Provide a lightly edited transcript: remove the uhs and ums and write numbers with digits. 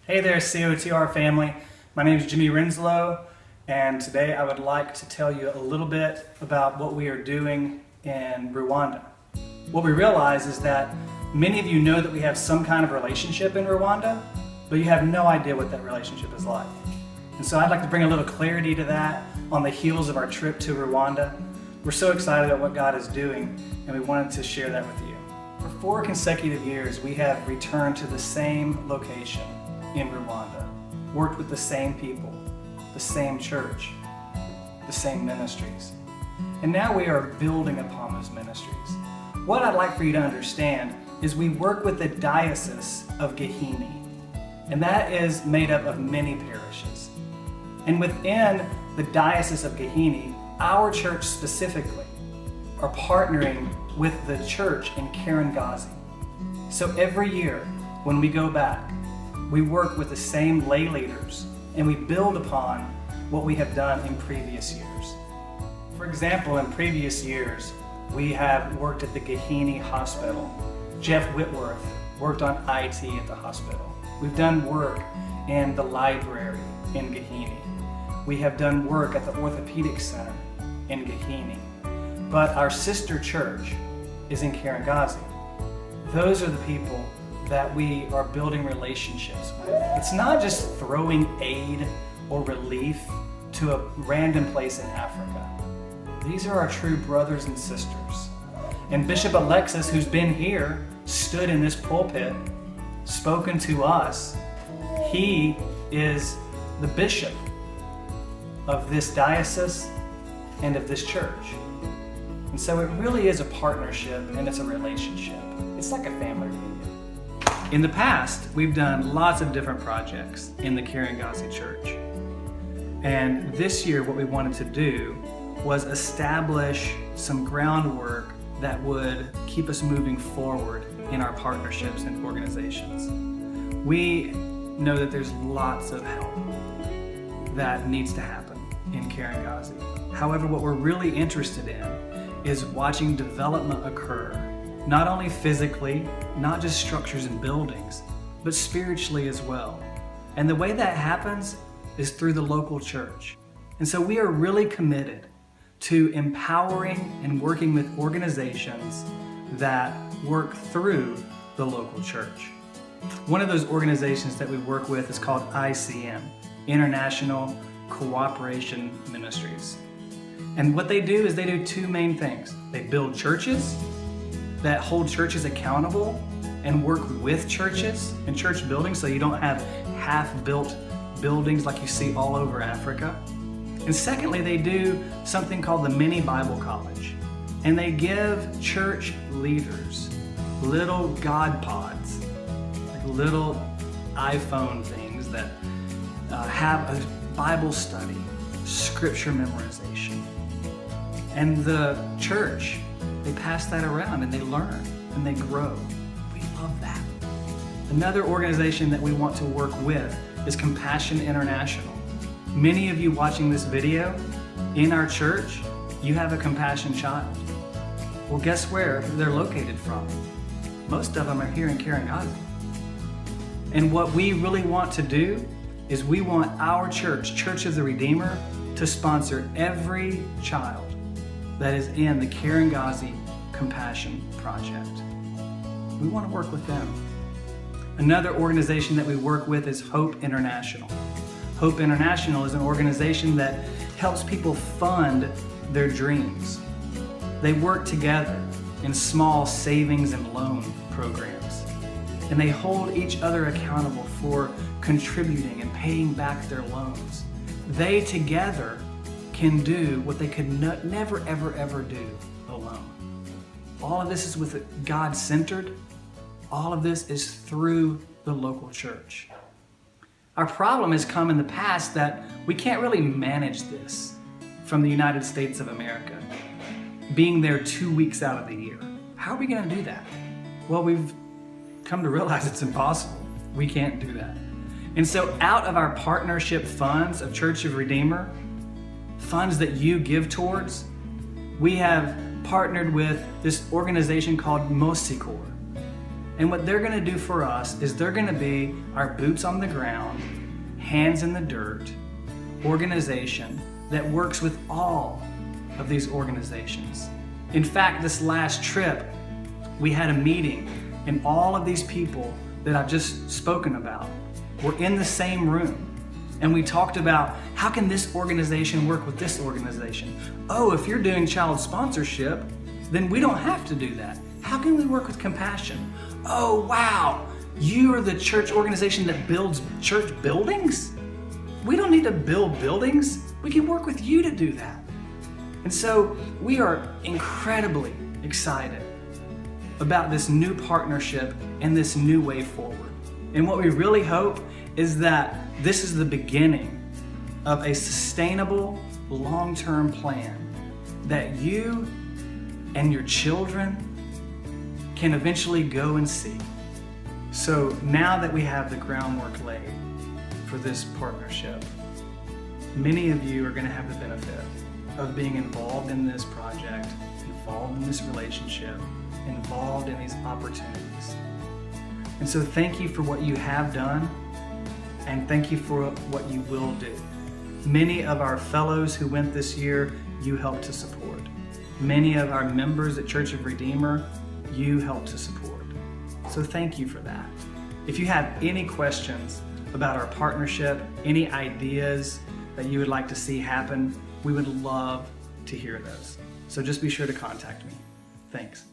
Hey there, COTR family. My name is Jimmy Renslow, and today I would like to tell you a little bit about what we are doing in Rwanda. What we realize is that many of you know that we have some kind of relationship in Rwanda, but you have no idea what that relationship is like. And so I'd like to bring a little clarity to that on the heels of our trip to Rwanda. We're so excited about what God is doing, and we wanted to share that with you. For 4 consecutive years, we have returned to the same location in Rwanda, worked with the same people, the same church, the same ministries. And now we are building upon those ministries. What I'd like for you to understand is we work with the Diocese of Gahini, and that is made up of many parishes. And within the Diocese of Gahini, our church specifically are partnering with the church in Kirangazi. So every year when we go back, we work with the same lay leaders and we build upon what we have done in previous years. For example, in previous years, we have worked at the Gahini Hospital. Jeff Whitworth worked on IT at the hospital. We've done work in the library in Gahini. We have done work at the Orthopedic Center in Gahini. But our sister church is in Kirangazi. Those are the people that we are building relationships with. It's not just throwing aid or relief to a random place in Africa. These are our true brothers and sisters. And Bishop Alexis, who's been here, stood in this pulpit, spoken to us. He is the bishop of this diocese and of this church. And so it really is a partnership and it's a relationship. It's like a family reunion. In the past, we've done lots of different projects in the Kirangazi Church. And this year, what we wanted to do was establish some groundwork that would keep us moving forward in our partnerships and organizations. We know that there's lots of help that needs to happen in Kirangazi. However, what we're really interested in is watching development occur, not only physically, not just structures and buildings, but spiritually as well. And the way that happens is through the local church. And so we are really committed to empowering and working with organizations that work through the local church. One of those organizations that we work with is called ICM, International Cooperation Ministries. And what they do is they do 2 main things. They build churches that hold churches accountable and work with churches and church buildings so you don't have half-built buildings like you see all over Africa. And secondly, they do something called the Mini Bible College. And they give church leaders little God pods, like little iPhone things that have a Bible study, scripture memorization. And the church, they pass that around and they learn and they grow. We love that. Another organization that we want to work with is Compassion International. Many of you watching this video in our church, you have a compassion child. Well, guess where they're located from? Most of them are here in Kirangazi. And what we really want to do is we want our church, Church of the Redeemer, to sponsor every child that is in the Kirangazi Compassion Project. We want to work with them. Another organization that we work with is Hope International. Hope International is an organization that helps people fund their dreams. They work together in small savings and loan programs, and they hold each other accountable for contributing and paying back their loans. They together can do what they could never, ever, ever do alone. All of this is with God-centered. All of this is through the local church. Our problem has come in the past that we can't really manage this from the United States of America, being there 2 weeks out of the year. How are we going to do that? Well, we've come to realize it's impossible. We can't do that. And so out of our partnership funds of Church of Redeemer, funds that you give towards, we have partnered with this organization called Mosikor. And what they're gonna do for us is they're gonna be our boots on the ground, hands in the dirt organization that works with all of these organizations. In fact, this last trip, we had a meeting, and all of these people that I've just spoken about were in the same room. And we talked about, how can this organization work with this organization? Oh, if you're doing child sponsorship, then we don't have to do that. How can we work with compassion? Oh, wow, you are the church organization that builds church buildings? We don't need to build buildings. We can work with you to do that. And so we are incredibly excited about this new partnership and this new way forward. And what we really hope is that this is the beginning of a sustainable, long-term plan that you and your children can eventually go and see. So now that we have the groundwork laid for this partnership, many of you are going to have the benefit of being involved in this project, involved in this relationship, involved in these opportunities. And so thank you for what you have done, and thank you for what you will do. Many of our fellows who went this year, you helped to support. Many of our members at Church of Redeemer, you helped to support. So thank you for that. If you have any questions about our partnership, any ideas that you would like to see happen, we would love to hear those. So just be sure to contact me. Thanks.